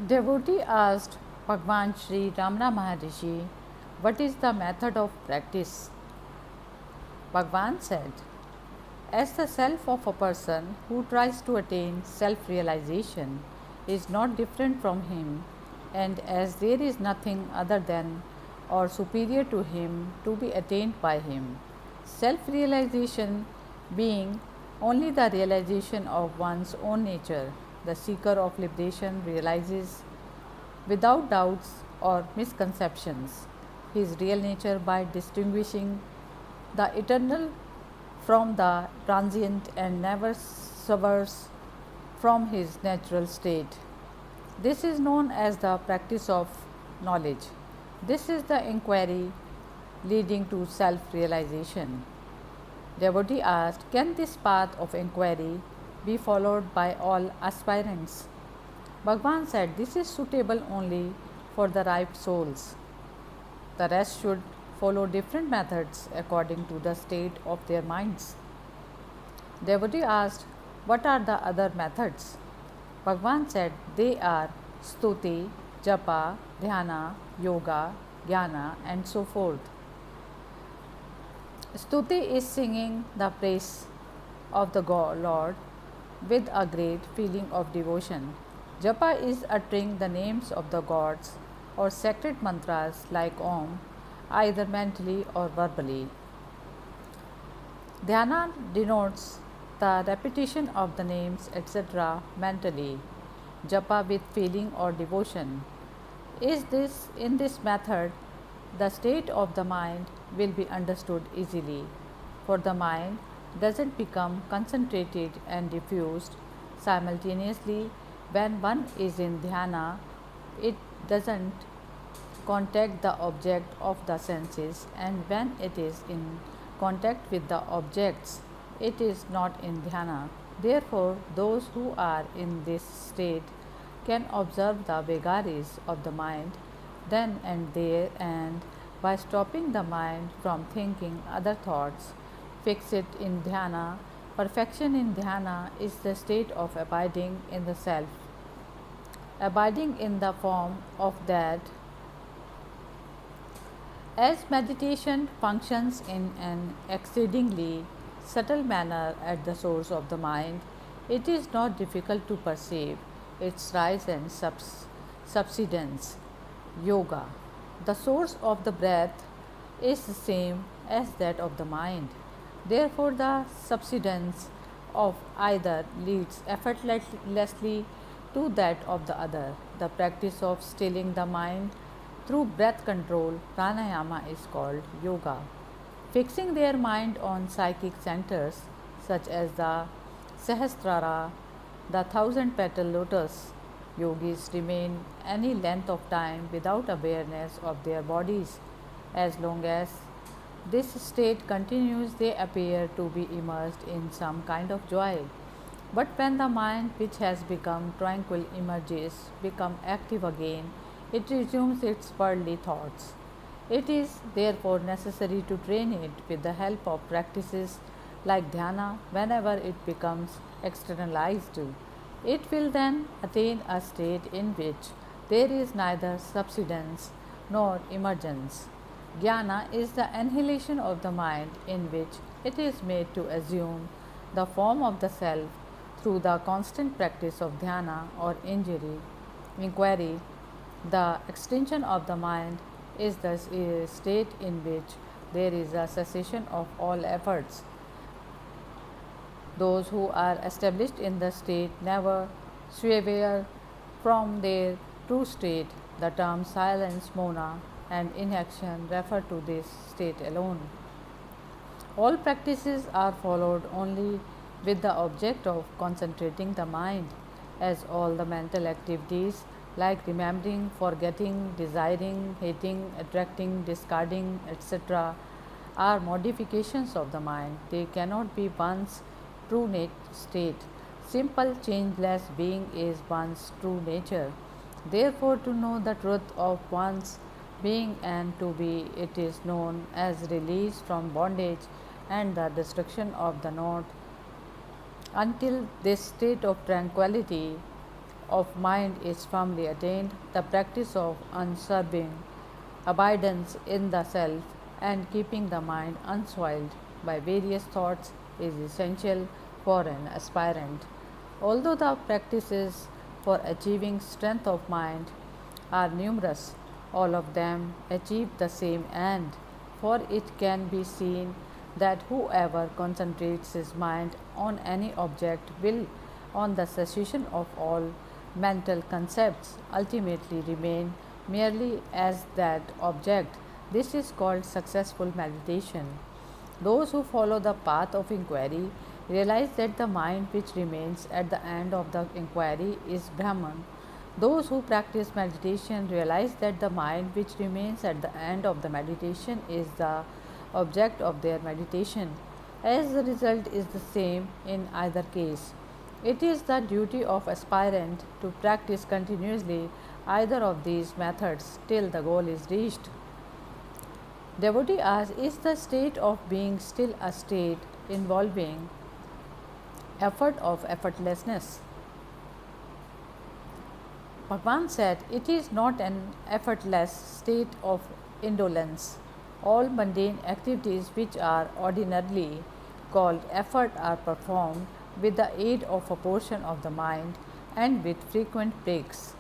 Devotee asked Bhagwan Sri Ramana Maharishi, "What is the method of practice?" Bhagwan said, "As the self of a person who tries to attain self realization is not different from him, and as there is nothing other than or superior to him to be attained by him, self realization being only the realization of one's own nature, the seeker of liberation realizes without doubts or misconceptions his real nature by distinguishing the eternal from the transient and never swerves from his natural state. This is known as the practice of knowledge. This is the inquiry leading to self realization." Devotee asked, "Can this path of inquiry be followed by all aspirants?" Bhagwan said, "This is suitable only for the ripe souls. The rest should follow different methods according to the state of their minds." Devotee asked, "What are the other methods?" Bhagwan said, "They are stuti, japa, dhyana, yoga, jnana, and so forth." Stuti is singing the praise of the Lord with a great feeling of devotion. Japa is uttering the names of the gods or sacred mantras like Om, either mentally or verbally. Dhyana denotes the repetition of the names etc. mentally. Japa with feeling or devotion. Is this in this method the state of the mind will be understood easily, for the mind doesn't become concentrated and diffused simultaneously when one is in dhyana. It doesn't contact the object of the senses, and when it is in contact with the objects, it is not in dhyana. Therefore, those who are in this state can observe the vagaries of the mind then and there, and by stopping the mind from thinking other thoughts, fix it in dhyana. Perfection in dhyana is the state of abiding in the self, abiding in the form of that. As meditation functions in an exceedingly subtle manner at the source of the mind, it is not difficult to perceive its rise and subsidence. Yoga. The source of the breath is the same as that of the mind. Therefore, the subsidence of either leads effortlessly to that of the other. The practice of stilling the mind through breath control, pranayama, is called yoga. Fixing their mind on psychic centers such as the Sahasrara, the thousand petal lotus, yogis remain any length of time without awareness of their bodies. As long as this state continues, they appear to be immersed in some kind of joy. But when the mind, which has become tranquil, emerges, become active again, it resumes its worldly thoughts. It is therefore necessary to train it with the help of practices like dhyana whenever it becomes externalized. It will then attain a state in which there is neither subsidence nor emergence. Jnana is the annihilation of the mind in which it is made to assume the form of the self through the constant practice of dhyana or inquiry. The extension of the mind is the state in which there is a cessation of all efforts. Those who are established in the state never swerve from their true state. The terms silence, mona, and inaction refer to this state alone. All practices are followed only with the object of concentrating the mind, as all the mental activities like remembering, forgetting, desiring, hating, attracting, discarding, etc., are modifications of the mind. They cannot be one's true state. Simple, changeless being is one's true nature. Therefore, to know the truth of one's being and to be, it is known as release from bondage and the destruction of the knot. Until this state of tranquility, of mind is firmly attained, the practice of unswerving abidance in the self and keeping the mind unsoiled by various thoughts is essential for an aspirant. Although the practices for achieving strength of mind are numerous, all of them achieve the same end, for it can be seen that whoever concentrates his mind on any object will, on the cessation of all mental concepts, ultimately remain merely as that object. This is called successful meditation. Those who follow the path of inquiry realize that the mind which remains at the end of the inquiry is Brahman. Those who practice meditation realize that the mind which remains at the end of the meditation is the object of their meditation. As the result is the same in either case. It is the duty of aspirant to practice continuously either of these methods till the goal is reached. Devotee asks, is the state of being still a state involving effort of effortlessness? Bhagavan said, it is not an effortless state of indolence. All mundane activities which are ordinarily called effort are performed with the aid of a portion of the mind and with frequent breaks.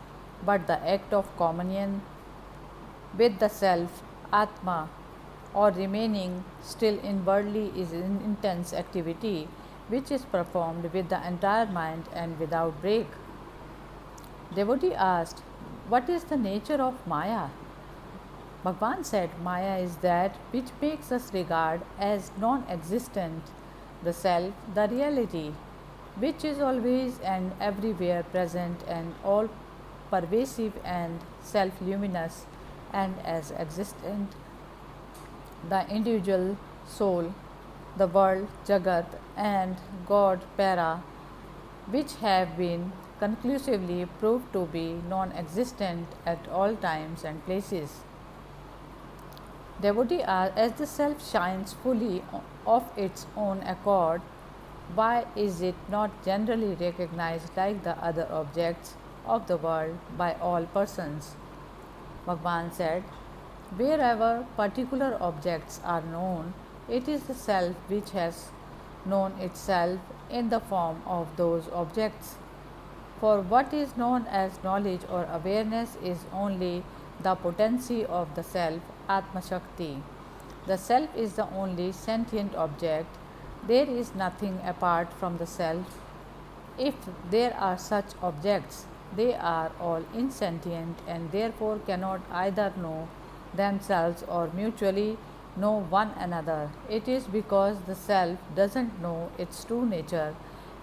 But the act of communion with the self, Atma, or remaining still inwardly is an intense activity which is performed with the entire mind and without break. Devotee asked, what is the nature of Maya? Bhagavan said, Maya is that which makes us regard as non existent the self, the reality, which is always and everywhere present and all pervasive and self luminous and as existent, the individual soul, the world, Jagat, and God, Para, which have been conclusively proved to be non existent at all times and places. Devotee asks, as the self shines fully of its own accord, why is it not generally recognized like the other objects of the world by all persons? Bhagavan said, wherever particular objects are known, it is the self which has known itself in the form of those objects. For what is known as knowledge or awareness is only the potency of the self, Atma Shakti. The self is the only sentient object. There is nothing apart from the self. If there are such objects, they are all insentient and therefore cannot either know themselves or mutually know one another. It is because the self doesn't know its true nature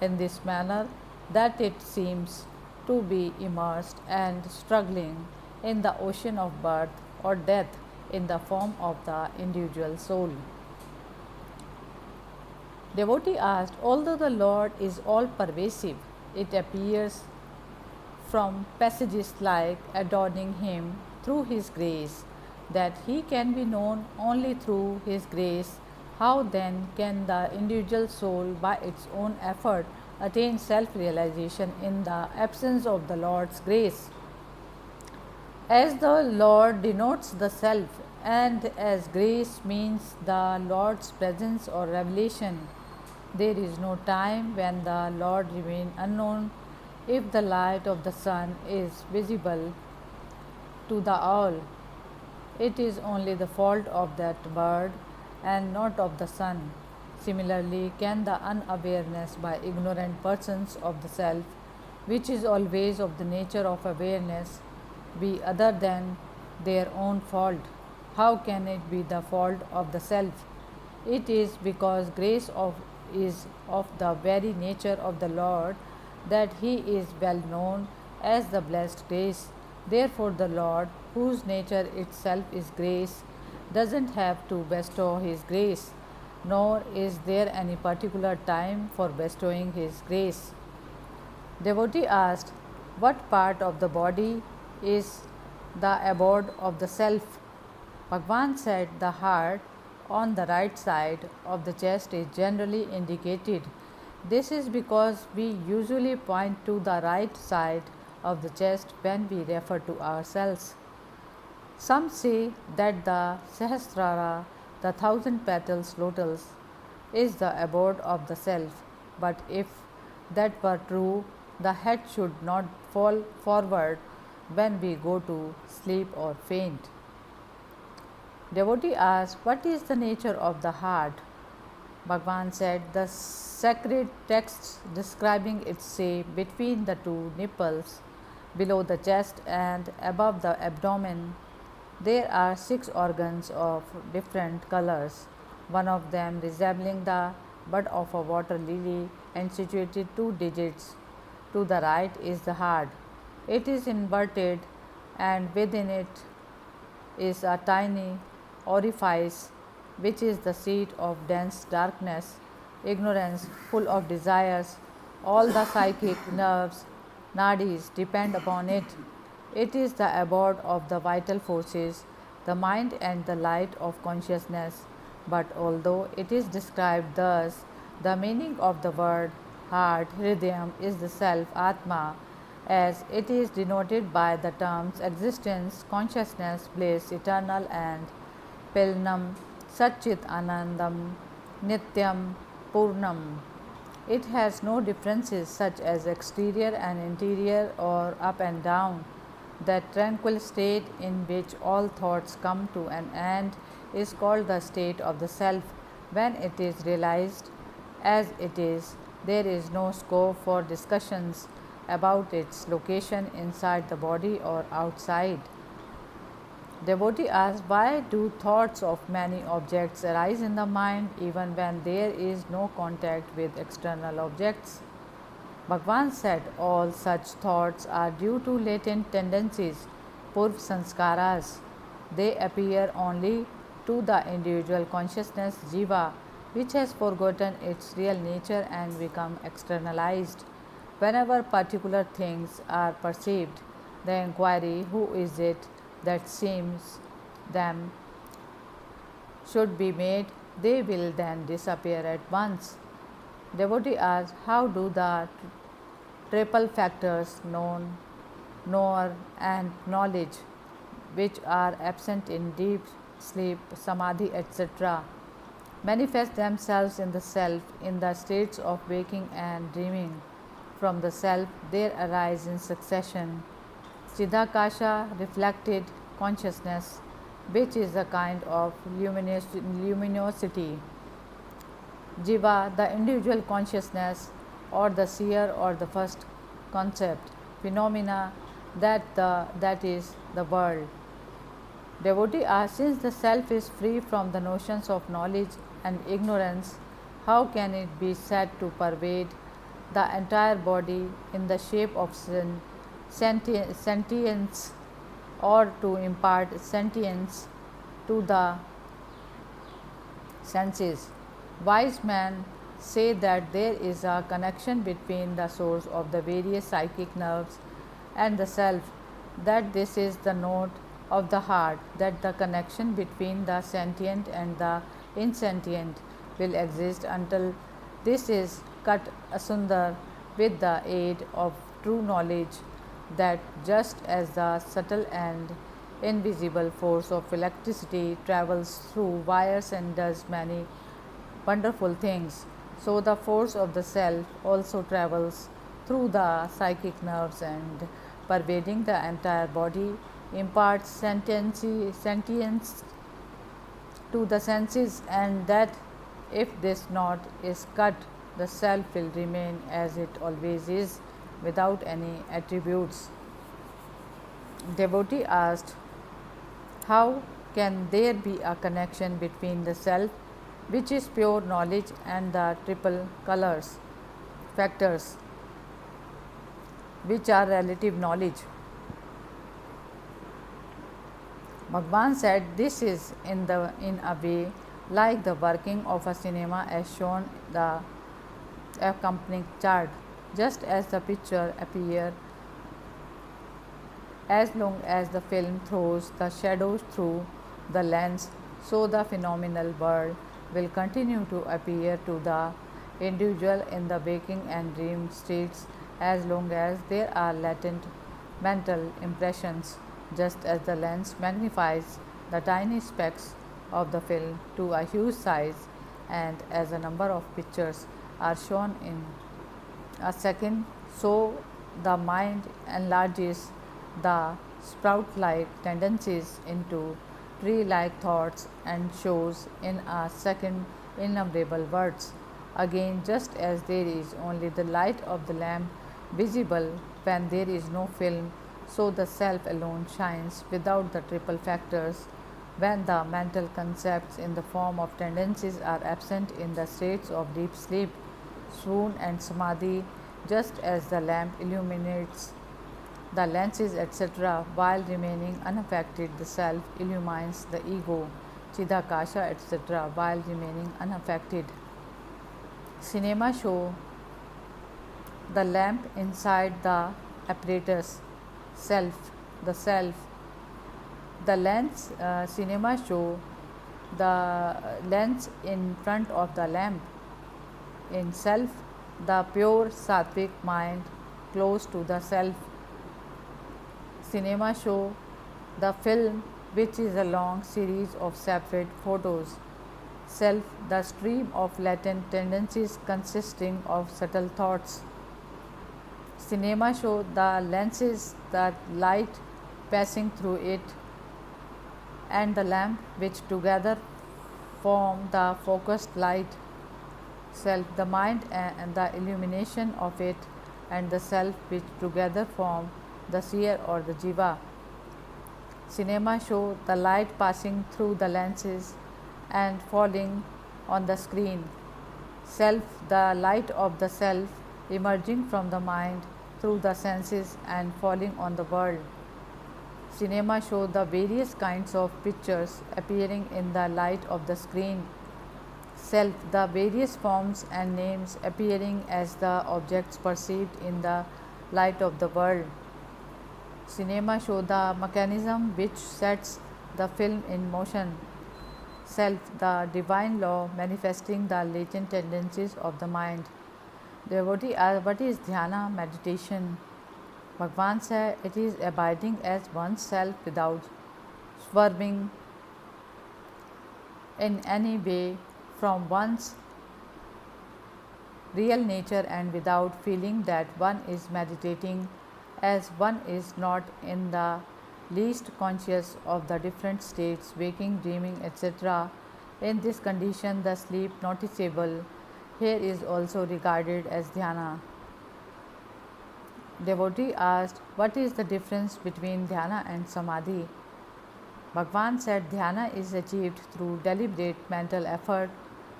in this manner that it seems to be immersed and struggling in the ocean of birth or death in the form of the individual soul. Devotee asked, although the Lord is all pervasive, it appears from passages like adorning Him through His grace that He can be known only through His grace. How then can the individual soul by its own effort attain self realization in the absence of the Lord's grace? As the Lord denotes the self and as grace means the Lord's presence or revelation, there is no time when the Lord remains unknown. If the light of the sun is visible to the owl, it is only the fault of that bird and not of the sun. Similarly, can the unawareness by ignorant persons of the self, which is always of the nature of awareness, be other than their own fault? How can it be the fault of the self? It is because grace is of the very nature of the Lord that He is well known as the blessed grace. Therefore, the Lord, whose nature itself is grace, doesn't have to bestow His grace, nor is there any particular time for bestowing His grace. Devotee asked, what part of the body is the abode of the self? Bhagavan said, the heart on the right side of the chest is generally indicated. This is because we usually point to the right side of the chest when we refer to ourselves. Some say that the Sahasrara, the thousand petals lotus, is the abode of the self, but if that were true, the head should not fall forward when we go to sleep or faint. Devotee asked, what is the nature of the heart? Bhagwan said, the sacred texts describing it say between the two nipples, below the chest and above the abdomen, there are 6 organs of different colors, one of them resembling the bud of a water lily and situated 2 digits to the right is the heart. It is inverted, and within it is a tiny orifice which is the seat of dense darkness, ignorance, full of desires. All the psychic nerves, nadis, depend upon it. It is the abode of the vital forces, the mind and the light of consciousness. But although it is described thus, the meaning of the word heart, hridayam, is the self, atma, as it is denoted by the terms existence, consciousness, bliss, eternal, and Pilnam, Satchit Anandam, Nityam, Purnam. It has no differences such as exterior and interior or up and down. That tranquil state in which all thoughts come to an end is called the state of the self. When it is realized as it is, there is no scope for discussions about its location inside the body or outside. Devotee asks, why do thoughts of many objects arise in the mind even when there is no contact with external objects? Bhagwan said, all such thoughts are due to latent tendencies, purv sanskaras. They appear only to the individual consciousness, jiva, which has forgotten its real nature and become externalized. Whenever particular things are perceived, the inquiry, who is it that seems them, should be made, they will then disappear at once. Devotee asks, how do the triple factors knower and knowledge, which are absent in deep sleep, samadhi, etc., manifest themselves in the self in the states of waking and dreaming? From the self there arise in succession Chiddakasha, reflected consciousness, which is a kind of luminosity, Jiva, the individual consciousness, or the seer, or the first concept, phenomena, that is the world. Devotee asks, since the self is free from the notions of knowledge and ignorance, how can it be said to pervade the entire body in the shape of sentience, or to impart sentience to the senses? Wise men say that there is a connection between the source of the various psychic nerves and the self, that this is the note of the heart, that the connection between the sentient and the insentient will exist until this is cut asunder with the aid of true knowledge, that just as the subtle and invisible force of electricity travels through wires and does many wonderful things, so the force of the self also travels through the psychic nerves and, pervading the entire body, imparts sentience to the senses, and that if this knot is cut, the self will remain as it always is, without any attributes. Devotee asked, how can there be a connection between the self, which is pure knowledge, and the triple colors, factors, which are relative knowledge? Bhagwan said, this is in a way like the working of a cinema as shown the accompanying chart. Just as the picture appears as long as the film throws the shadows through the lens, so the phenomenal world will continue to appear to the individual in the waking and dream states as long as there are latent mental impressions, just as the lens magnifies the tiny specks of the film to a huge size, and as a number of pictures are shown in a second, so the mind enlarges the sprout like tendencies into tree like thoughts and shows in a second innumerable words. Again, just as there is only the light of the lamp visible when there is no film, so the self alone shines without the triple factors when the mental concepts in the form of tendencies are absent in the states of deep sleep, swoon, and samadhi, just as the lamp illuminates the lenses, etc., while remaining unaffected, the self illumines the ego, Chidakasha, etc., while remaining unaffected. Cinema show the lamp inside the apparatus, self, the self. The lens, cinema show the lens in front of the lamp, in self, the pure sattvic mind close to the self. Cinema show the film, which is a long series of separate photos. Self, the stream of latent tendencies consisting of subtle thoughts. Cinema show the lenses, the light passing through it, and the lamp, which together form the focused light. Self, the mind and the illumination of it, and the self, which together form the seer or the jiva. Cinema show the light passing through the lenses and falling on the screen. Self, the light of the self emerging from the mind through the senses and falling on the world. Cinema show the various kinds of pictures appearing in the light of the screen. Self, the various forms and names appearing as the objects perceived in the light of the world. Cinema show the mechanism which sets the film in motion. Self, the divine law manifesting the latent tendencies of the mind. Devotee asked, what is dhyana, meditation? Bhagavan said, it is abiding as oneself without swerving in any way from one's real nature and without feeling that one is meditating, as one is not in the least conscious of the different states, waking, dreaming, etc. In this condition, the sleep noticeable here is also regarded as dhyana. Devotee asked, what is the difference between dhyana and samadhi? Bhagavan said, dhyana is achieved through deliberate mental effort.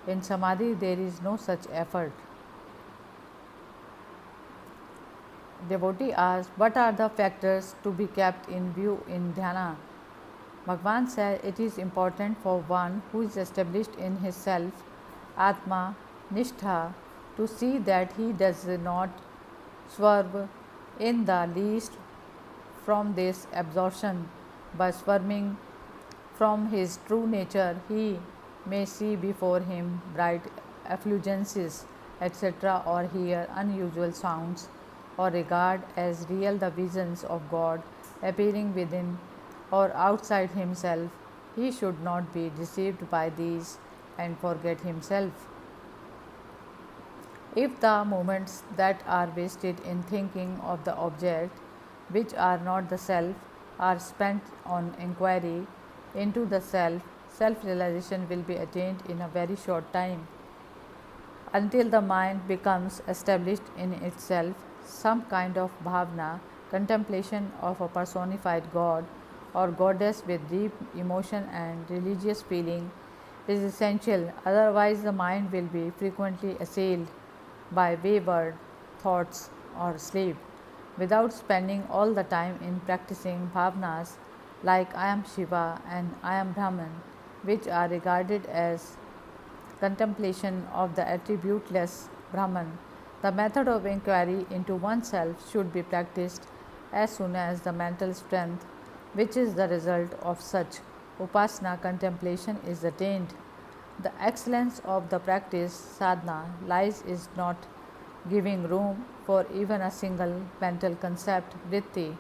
In samadhi, there is no such effort. Devotee asked, what are the factors to be kept in view in dhyana? Bhagavan said, it is important for one who is established in his self, Atma, Nishtha, to see that he does not swerve in the least from this absorption. By swerving from his true nature, he may see before him bright effulgences, etc., or hear unusual sounds, or regard as real the visions of God appearing within or outside himself. He should not be deceived by these and forget himself. If the moments that are wasted in thinking of the object, which are not the self, are spent on inquiry into the self, self realization will be attained in a very short time. Until the mind becomes established in itself, some kind of bhavna, contemplation of a personified God or goddess with deep emotion and religious feeling, is essential. Otherwise, the mind will be frequently assailed by wayward thoughts or sleep. Without spending all the time in practicing bhavnas like I am Shiva and I am Brahman, which are regarded as contemplation of the attributeless Brahman, the method of inquiry into oneself should be practiced as soon as the mental strength, which is the result of such upasana contemplation, is attained. The excellence of the practice sadhana lies is not giving room for even a single mental concept vritti.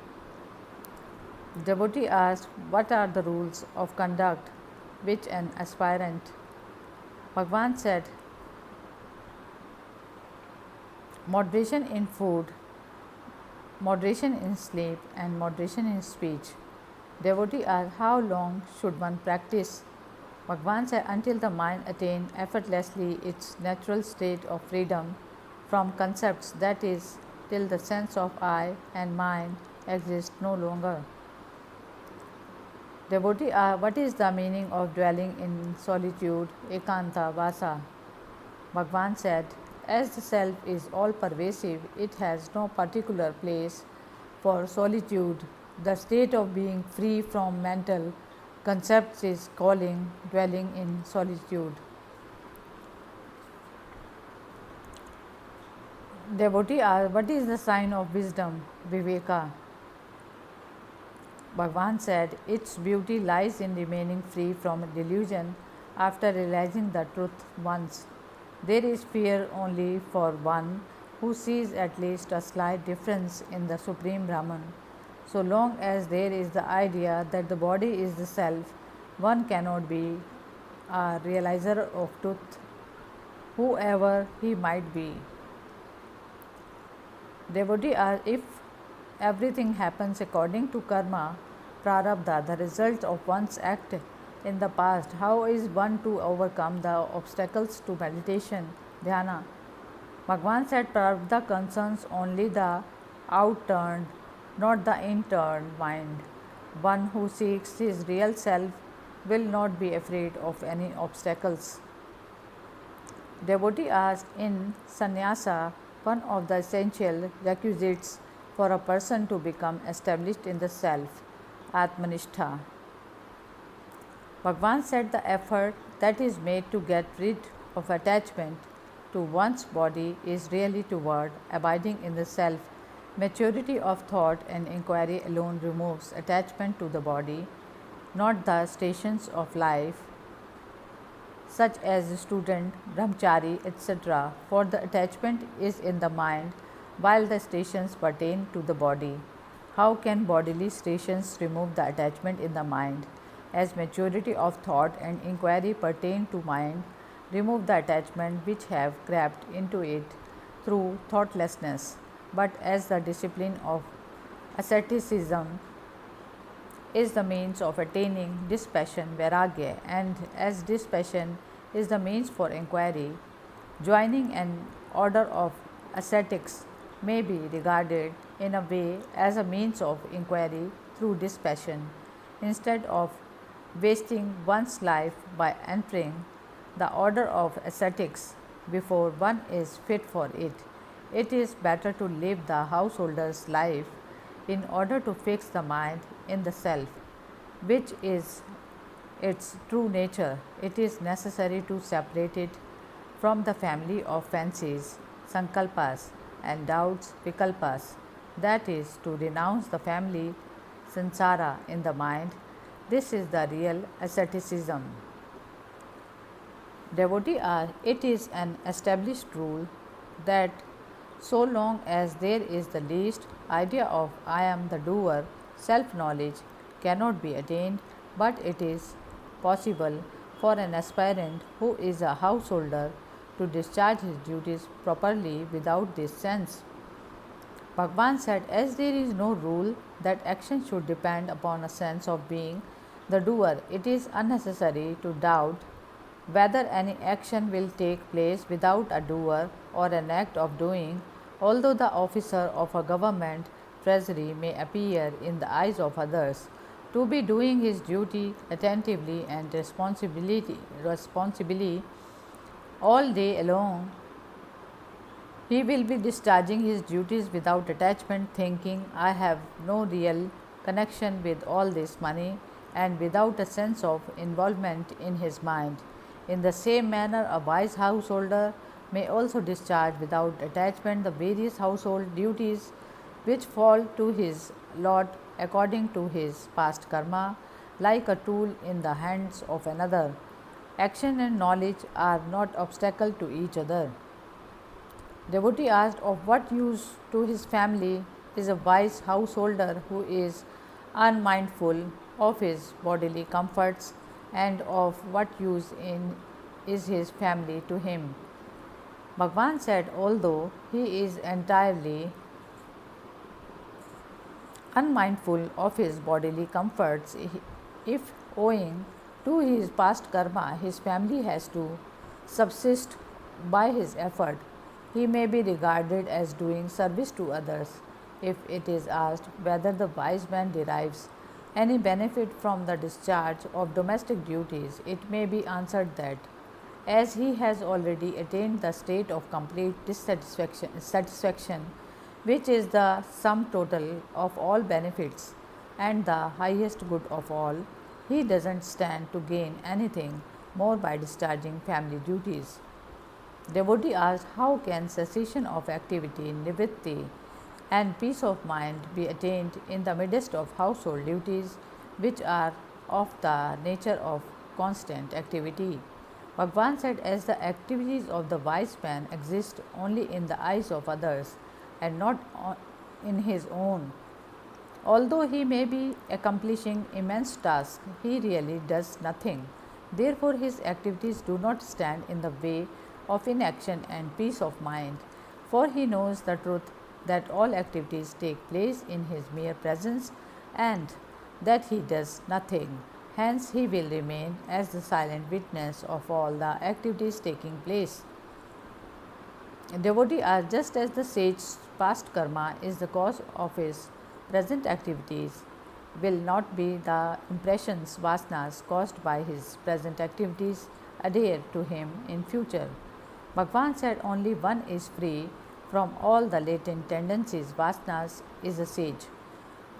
Devotee asked, what are the rules of conduct which an aspirant? Bhagwan said, moderation in food, moderation in sleep, and moderation in speech. Devotee asked, how long should one practice? Bhagwan said, until the mind attains effortlessly its natural state of freedom from concepts, that is, till the sense of I and mine exists no longer. Devotee asked, what is the meaning of dwelling in solitude, ekanta, vasa? Bhagwan said, as the self is all pervasive, it has no particular place for solitude. The state of being free from mental concepts is calling dwelling in solitude. Devotee asked, what is the sign of wisdom, Viveka? Bhagwan said, its beauty lies in remaining free from delusion after realizing the truth once. There is fear only for one who sees at least a slight difference in the Supreme Brahman. So long as there is the idea that the body is the self, one cannot be a realizer of truth, whoever he might be. Devotee asked, if everything happens according to karma, prarabdha, the result of one's act in the past, how is one to overcome the obstacles to meditation, dhyana? Bhagwan said, prarabdha concerns only the outturned, not the interned mind. One who seeks his real self will not be afraid of any obstacles. Devotee asked, in sannyasa, one of the essential requisites for a person to become established in the self, Atmanishtha. Bhagwan said, the effort that is made to get rid of attachment to one's body is really toward abiding in the self. Maturity of thought and inquiry alone removes attachment to the body, not the stations of life, such as student, brahmachari, etc., for the attachment is in the mind, while the stations pertain to the body. How can bodily stations remove the attachment in the mind? As maturity of thought and inquiry pertain to mind, remove the attachment which have crept into it through thoughtlessness. But as the discipline of asceticism is the means of attaining dispassion, vairagya, and as dispassion is the means for inquiry, joining an order of ascetics may be regarded in a way as a means of inquiry through dispassion, instead of wasting one's life by entering the order of ascetics before one is fit for it. It is better to live the householder's life in order to fix the mind in the self, which is its true nature. It is necessary to separate it from the family of fancies, sankalpas, and doubts, vikalpas, that is, to renounce the family sansara in the mind. This is the real asceticism. Devotee asked, it is an established rule that so long as there is the least idea of I am the doer, self knowledge cannot be attained, but it is possible for an aspirant who is a householder to discharge his duties properly without this sense. Bhagwan said, as there is no rule that action should depend upon a sense of being the doer, it is unnecessary to doubt whether any action will take place without a doer or an act of doing, although the officer of a government treasury may appear in the eyes of others to be doing his duty attentively and responsibly all day long. He will be discharging his duties without attachment, thinking, I have no real connection with all this money, and without a sense of involvement in his mind. In the same manner, a wise householder may also discharge without attachment the various household duties which fall to his lot according to his past karma, like a tool in the hands of another. Action and knowledge are not obstacle to each other. Devotee asked, of what use to his family is a wise householder who is unmindful of his bodily comforts and of what use in is his family to him. Bhagwan said, although he is entirely unmindful of his bodily comforts, if owing to his past karma his family has to subsist by his effort, he may be regarded as doing service to others. If it is asked whether the wise man derives any benefit from the discharge of domestic duties, it may be answered that as he has already attained the state of complete satisfaction, which is the sum total of all benefits and the highest good of all, he doesn't stand to gain anything more by discharging family duties. Devotee asked, how can cessation of activity, nivritti, and peace of mind be attained in the midst of household duties, which are of the nature of constant activity? Bhagwan said, as the activities of the wise man exist only in the eyes of others and not in his own, although he may be accomplishing immense tasks, he really does nothing. Therefore, his activities do not stand in the way of inaction and peace of mind, for he knows the truth that all activities take place in his mere presence and that he does nothing. Hence, he will remain as the silent witness of all the activities taking place. Devotee are just as the sage's past karma is the cause of his present activities, will not be the impressions, vasanas caused by his present activities adhere to him in future. Bhagwan said, only one is free from all the latent tendencies, vasanas, is a sage.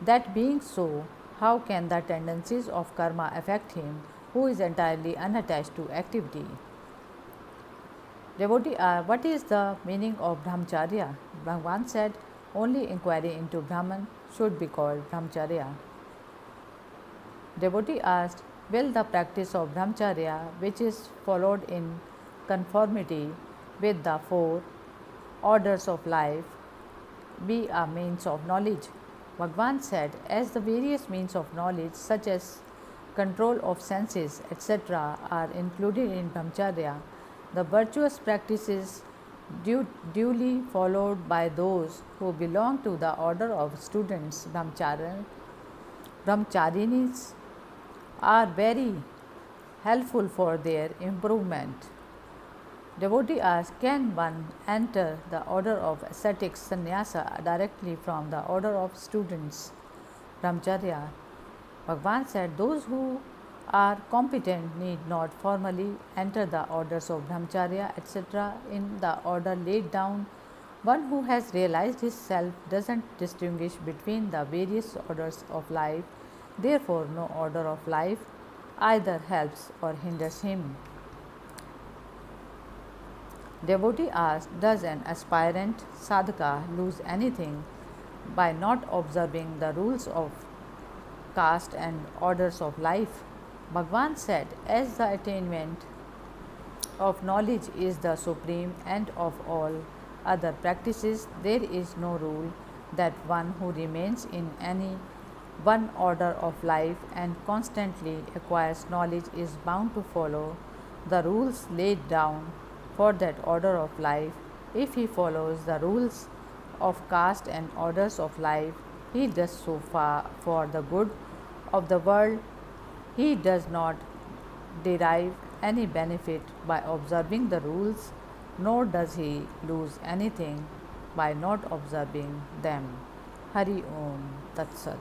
That being so, how can the tendencies of karma affect him who is entirely unattached to activity? Devotee, what is the meaning of brahmacharya? Bhagwan said, only inquiry into Brahman should be called brahmacharya. Devotee asked, will the practice of brahmacharya, which is followed in conformity with the four orders of life, be a means of knowledge? Bhagwan said, as the various means of knowledge, such as control of senses, etc., are included in brahmacharya, the virtuous practices duly followed by those who belong to the order of students, brahmacharinis, are very helpful for their improvement. Devotee asks, can one enter the order of ascetics sannyasa directly from the order of students brahmacharya? Bhagwan said, those who are competent need not formally enter the orders of brahmacharya, etc., in the order laid down. One who has realized his self doesn't distinguish between the various orders of life. Therefore, no order of life either helps or hinders him. Devotee asked, does an aspirant sadhaka lose anything by not observing the rules of caste and orders of life? Bhagwan said, as the attainment of knowledge is the supreme end of all other practices, there is no rule that one who remains in any one order of life and constantly acquires knowledge is bound to follow the rules laid down for that order of life. If he follows the rules of caste and orders of life, he does so far for the good of the world. He does not derive any benefit by observing the rules, nor does he lose anything by not observing them. Hari Om Tat Sat.